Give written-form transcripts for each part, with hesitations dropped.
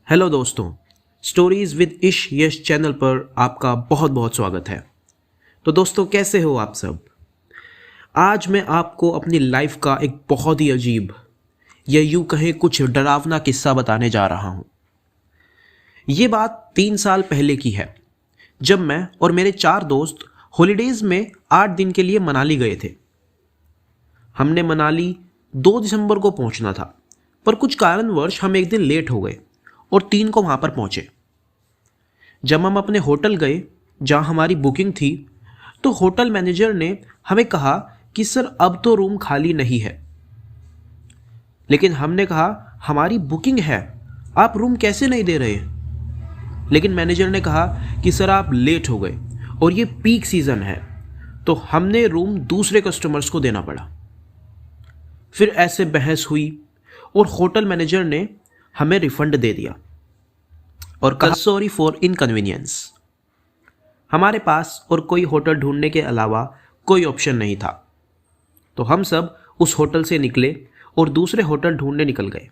Hello दोस्तों, stories with इश यश channel पर आपका बहुत बहुत स्वागत है। तो दोस्तों, कैसे हो आप सब। आज मैं आपको अपनी लाइफ का एक बहुत ही अजीब या यूं कहें कुछ डरावना किस्सा बताने जा रहा हूं। ये बात 3 साल पहले की है, जब मैं और मेरे 4 दोस्त हॉलीडेज में 8 दिन के लिए मनाली गए थे। हमने मनाली 2 दिसंबर को पहुंचना था, पर कुछ कारणवश हम एक दिन लेट हो गए और 3 को वहां पर पहुंचे। जब हम अपने होटल गए जहां हमारी बुकिंग थी, तो होटल मैनेजर ने हमें कहा कि सर अब तो रूम खाली नहीं है। लेकिन हमने कहा हमारी बुकिंग है, आप रूम कैसे नहीं दे रहे। लेकिन मैनेजर ने कहा कि सर आप लेट हो गए और ये पीक सीजन है, तो हमने रूम दूसरे कस्टमर्स को देना पड़ा। फिर ऐसे बहस हुई और होटल मैनेजर ने हमें रिफंड दे दिया और कहा सॉरी फॉर इनकन्वीनियंस। हमारे पास और कोई होटल ढूंढने के अलावा कोई ऑप्शन नहीं था, तो हम सब उस होटल से निकले और दूसरे होटल ढूंढने निकल गए।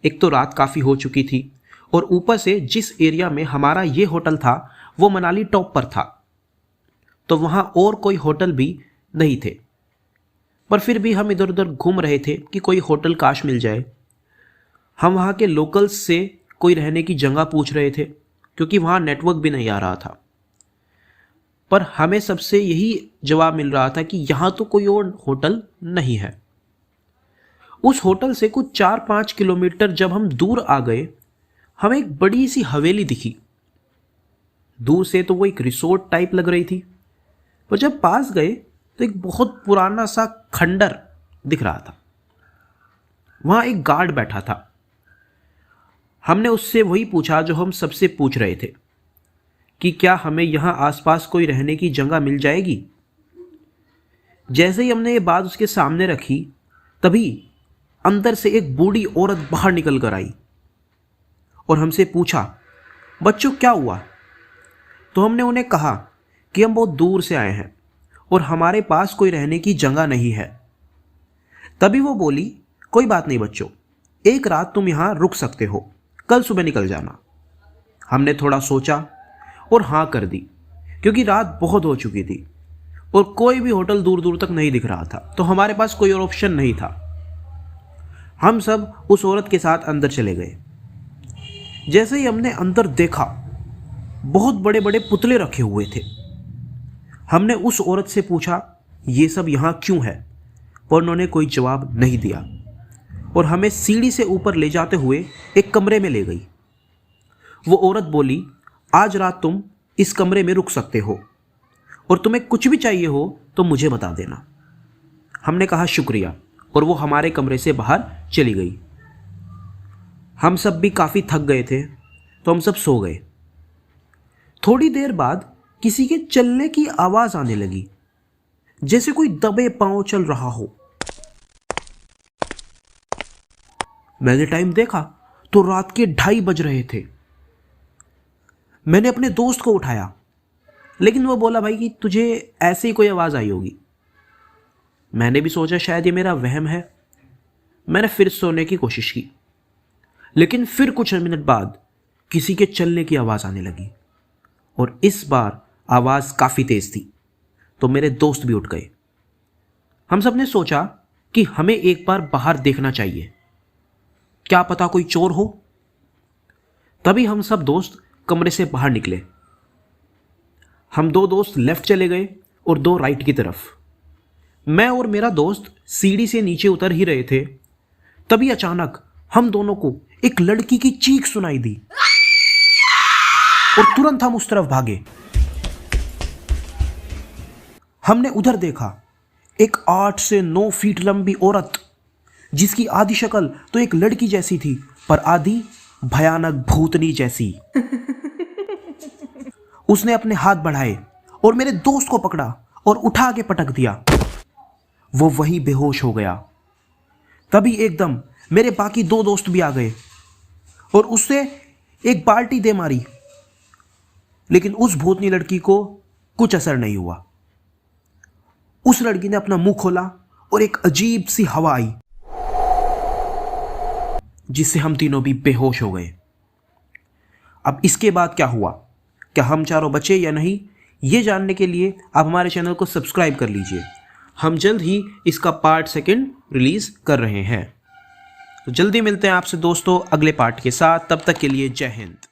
एक तो रात काफ़ी हो चुकी थी और ऊपर से जिस एरिया में हमारा ये होटल था वो मनाली टॉप पर था, तो वहाँ और कोई होटल भी नहीं थे। पर फिर भी हम इधर उधर घूम रहे थे कि कोई होटल काश मिल जाए। हम वहाँ के लोकल्स से कोई रहने की जगह पूछ रहे थे, क्योंकि वहाँ नेटवर्क भी नहीं आ रहा था। पर हमें सबसे यही जवाब मिल रहा था कि यहाँ तो कोई और होटल नहीं है। उस होटल से कुछ 4-5 किलोमीटर जब हम दूर आ गए, हमें एक बड़ी सी हवेली दिखी। दूर से तो वो एक रिसोर्ट टाइप लग रही थी, पर जब पास गए तो एक बहुत पुराना सा खंडर दिख रहा था। वहाँ एक गार्ड बैठा था। हमने उससे वही पूछा जो हम सबसे पूछ रहे थे कि क्या हमें यहाँ आसपास कोई रहने की जगह मिल जाएगी। जैसे ही हमने ये बात उसके सामने रखी, तभी अंदर से एक बूढ़ी औरत बाहर निकल कर आई और हमसे पूछा, बच्चों क्या हुआ। तो हमने उन्हें कहा कि हम बहुत दूर से आए हैं और हमारे पास कोई रहने की जगह नहीं है। तभी वो बोली, कोई बात नहीं बच्चों, एक रात तुम यहाँ रुक सकते हो, कल सुबह निकल जाना। हमने थोड़ा सोचा और हाँ कर दी, क्योंकि रात बहुत हो चुकी थी और कोई भी होटल दूर दूर तक नहीं दिख रहा था, तो हमारे पास कोई और ऑप्शन नहीं था। हम सब उस औरत के साथ अंदर चले गए। जैसे ही हमने अंदर देखा, बहुत बड़े बड़े पुतले रखे हुए थे। हमने उस औरत से पूछा ये सब यहाँ क्यों है, पर उन्होंने कोई जवाब नहीं दिया और हमें सीढ़ी से ऊपर ले जाते हुए एक कमरे में ले गई। वो औरत बोली, आज रात तुम इस कमरे में रुक सकते हो और तुम्हें कुछ भी चाहिए हो तो मुझे बता देना। हमने कहा शुक्रिया और वो हमारे कमरे से बाहर चली गई। हम सब भी काफ़ी थक गए थे, तो हम सब सो गए। थोड़ी देर बाद किसी के चलने की आवाज़ आने लगी, जैसे कोई दबे पांव चल रहा हो। मैंने टाइम देखा तो रात के 2:30 बज रहे थे। मैंने अपने दोस्त को उठाया, लेकिन वो बोला भाई कि तुझे ऐसे ही कोई आवाज़ आई होगी। मैंने भी सोचा शायद ये मेरा वहम है। मैंने फिर सोने की कोशिश की, लेकिन फिर कुछ मिनट बाद किसी के चलने की आवाज़ आने लगी और इस बार आवाज़ काफ़ी तेज़ थी, तो मेरे दोस्त भी उठ गए। हम सब ने सोचा कि हमें एक बार बाहर देखना चाहिए, क्या पता कोई चोर हो। तभी हम सब दोस्त कमरे से बाहर निकले। हम 2 दोस्त लेफ्ट चले गए और 2 राइट की तरफ। मैं और मेरा दोस्त सीढ़ी से नीचे उतर ही रहे थे, तभी अचानक हम दोनों को एक लड़की की चीख सुनाई दी और तुरंत हम उस तरफ भागे। हमने उधर देखा, एक 8 से 9 फीट लंबी औरत, जिसकी आधी शक्ल तो एक लड़की जैसी थी, पर आधी भयानक भूतनी जैसी। उसने अपने हाथ बढ़ाए और मेरे दोस्त को पकड़ा और उठा के पटक दिया। वो वहीं बेहोश हो गया। तभी एकदम मेरे बाकी 2 दोस्त भी आ गए और उससे एक बाल्टी दे मारी, लेकिन उस भूतनी लड़की को कुछ असर नहीं हुआ। उस लड़की ने अपना मुंह खोला और एक अजीब सी हवा आई, जिससे हम तीनों भी बेहोश हो गए। अब इसके बाद क्या हुआ, क्या हम चारों बचे या नहीं, ये जानने के लिए आप हमारे चैनल को सब्सक्राइब कर लीजिए। हम जल्द ही इसका पार्ट 2 रिलीज़ कर रहे हैं। तो जल्दी मिलते हैं आपसे दोस्तों अगले पार्ट के साथ। तब तक के लिए जय हिंद।